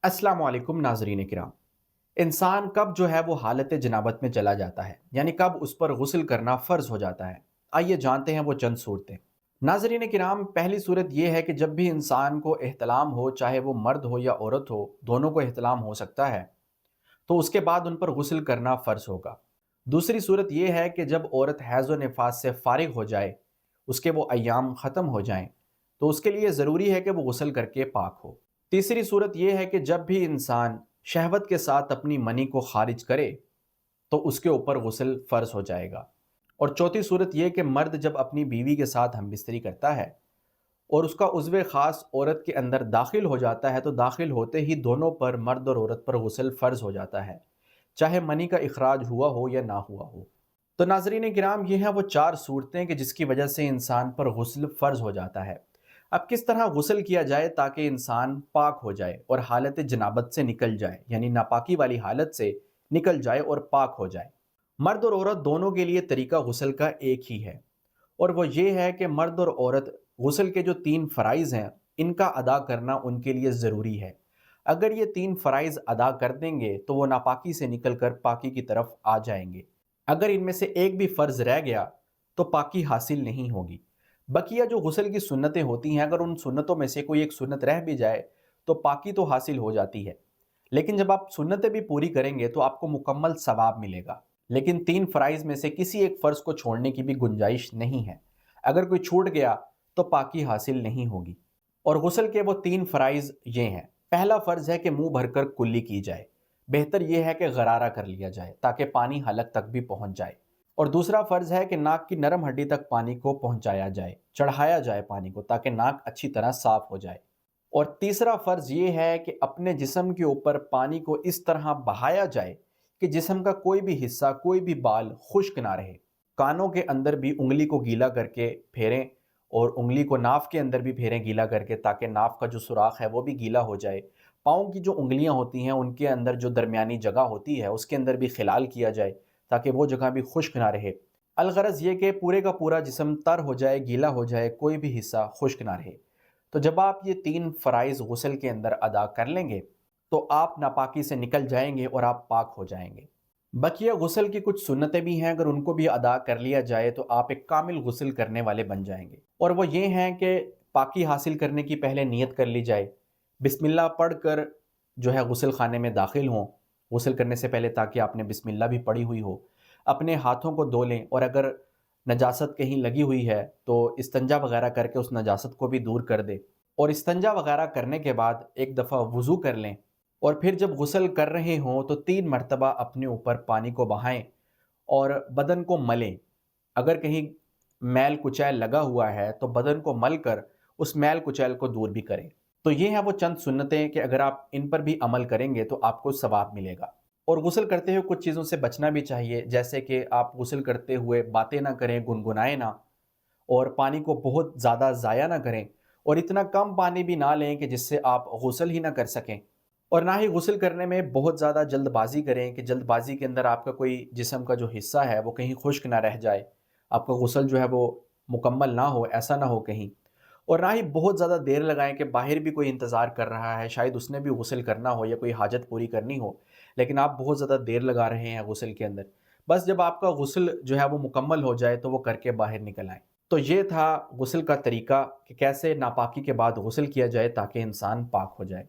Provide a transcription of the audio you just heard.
अस्सलाम वालेकुम नाज़रीन किराम। इंसान कब जो है वो हालत जनाबत में चला जाता है, यानी कब उस पर गुस्ल करना फ़र्ज़ हो जाता है। आइए जानते हैं वो चंद सूरतें। नाज़रीन किराम, पहली सूरत ये है कि जब भी इंसान को एहतलाम हो, चाहे वो मर्द हो या औरत हो, दोनों को एहतलाम हो सकता है, तो उसके बाद उन पर गुस्ल करना फ़र्ज़ होगा। दूसरी सूरत ये है कि जब औरत हैज़ व निफास से फ़ारिग हो जाए, उसके वो अय्याम ख़त्म हो जाएं, तो उसके लिए ज़रूरी है कि वो गुस्ल करके पाक हो। तीसरी सूरत यह है कि जब भी इंसान शहवत के साथ अपनी मनी को खारिज करे तो उसके ऊपर गुस्ल फ़र्ज हो जाएगा। और चौथी सूरत यह कि मर्द जब अपनी बीवी के साथ हमबिस्तरी करता है और उसका उज़्व ख़ास औरत के अंदर दाखिल हो जाता है, तो दाखिल होते ही दोनों पर, मर्द और औरत पर गुस्ल फ़र्ज हो जाता है, चाहे मनी का इखराज हुआ हो या ना हुआ हो। तो नाज़रीन किराम, ये हैं वो चार सूरतें कि जिसकी वजह से इंसान पर गुस्ल फ़र्ज हो जाता है। अब किस तरह गुस्ल किया जाए ताकि इंसान पाक हो जाए और हालत जनाबत से निकल जाए, यानी नापाकी वाली हालत से निकल जाए और पाक हो जाए। मर्द और औरत दोनों के लिए तरीका गुस्ल का एक ही है, और वो ये है कि मर्द और औरत गुस्ल के जो तीन फ़राइज़ हैं, इनका अदा करना उनके लिए ज़रूरी है। अगर ये तीन फ़राइज़ अदा कर देंगे तो वो नापाकी से निकल कर पाकी की तरफ आ जाएंगे। अगर इनमें से एक भी फ़र्ज़ रह गया तो पाकी हासिल नहीं होगी। बकिया जो गुस्ल की सुन्नतें होती हैं, अगर उन सुन्नतों में से कोई एक सुन्नत रह भी जाए तो पाकी तो हासिल हो जाती है। लेकिन जब आप सुन्नतें भी पूरी करेंगे तो आपको मुकम्मल सवाब मिलेगा। लेकिन तीन फ़राइज़ में से किसी एक फ़र्ज़ को छोड़ने की भी गुंजाइश नहीं है। अगर कोई छूट गया तो पाकी हासिल नहीं होगी। और गुस्ल के वो तीन फ़राइज़ ये हैं। पहला फ़र्ज़ है कि मुंह भरकर कुल्ली की जाए। बेहतर यह है कि गरारा कर लिया जाए ताकि पानी हलक तक भी पहुंच जाए। और दूसरा फ़र्ज़ है कि नाक की नरम हड्डी तक पानी को पहुंचाया जाए, चढ़ाया जाए पानी को, ताकि नाक अच्छी तरह साफ़ हो जाए। और तीसरा फ़र्ज़ ये है कि अपने जिस्म के ऊपर पानी को इस तरह बहाया जाए कि जिस्म का कोई भी हिस्सा, कोई भी बाल खुश्क ना रहे। कानों के अंदर भी उंगली को गीला करके फेरें और उंगली को नाफ के अंदर भी फेरें गीला करके, ताकि नाफ का जो सुराख है वो भी गीला हो जाए। पाँव की जो उंगलियां होती हैं उनके अंदर जो दरमियानी जगह होती है उसके अंदर भी खिलाल किया जाए ताकि वो जगह भी खुश्क ना रहे। अलगरज ये कि पूरे का पूरा जिस्म तर हो जाए, गीला हो जाए, कोई भी हिस्सा खुश्क ना रहे। तो जब आप ये तीन फ़राइज़ गुस्ल के अंदर अदा कर लेंगे तो आप नापाकी से निकल जाएंगे और आप पाक हो जाएंगे। बकिया गुस्ल की कुछ सुन्नतें भी हैं, अगर उनको भी अदा कर लिया जाए तो आप एक कामिल गुस्ल करने वाले बन जाएंगे। और वो ये हैं कि पाकी हासिल करने की पहले नियत कर ली जाए, बिस्मिल्लाह पढ़कर जो है गुस्ल खाने में दाखिल हों गुस्ल करने से पहले, ताकि आपने बिस्मिल्लाह भी पढ़ी हुई हो। अपने हाथों को धो लें और अगर नजासत कहीं लगी हुई है तो इस्तंजा वगैरह करके उस नजासत को भी दूर कर दे। और इस्तंजा वगैरह करने के बाद एक दफ़ा वज़ू कर लें और फिर जब गुस्ल कर रहे हों तो 3 मरतबा अपने ऊपर पानी को बहाएं और बदन को मलें। अगर कहीं मैल कुचैल लगा हुआ है तो बदन को मल कर उस मैल कुचैल को दूर भी करें। तो ये हैं वो चंद सुन्नतें कि अगर आप इन पर भी अमल करेंगे तो आपको सवाब मिलेगा। और गुस्ल करते हुए कुछ चीज़ों से बचना भी चाहिए, जैसे कि आप गुस्ल करते हुए बातें ना करें, गुनगुनाएं ना, और पानी को बहुत ज़्यादा ज़ाया ना करें, और इतना कम पानी भी ना लें कि जिससे आप गुस्ल ही ना कर सकें। और ना ही गुस्ल करने में बहुत ज़्यादा जल्दबाजी करें कि जल्दबाजी के अंदर आपका कोई जिस्म का जो हिस्सा है वो कहीं खुश्क ना रह जाए, आपका गुस्ल जो है वो मुकम्मल ना हो, ऐसा ना हो कहीं। और ना ही बहुत ज़्यादा देर लगाएं कि बाहर भी कोई इंतज़ार कर रहा है, शायद उसने भी गुस्ल करना हो या कोई हाजत पूरी करनी हो, लेकिन आप बहुत ज़्यादा देर लगा रहे हैं गुस्ल के अंदर। बस जब आपका गुस्ल जो है वो मुकम्मल हो जाए तो वो करके बाहर निकल आएँ। तो ये था गुस्ल का तरीका कि कैसे नापाकी के बाद गुस्ल किया जाए ताकि इंसान पाक हो जाए।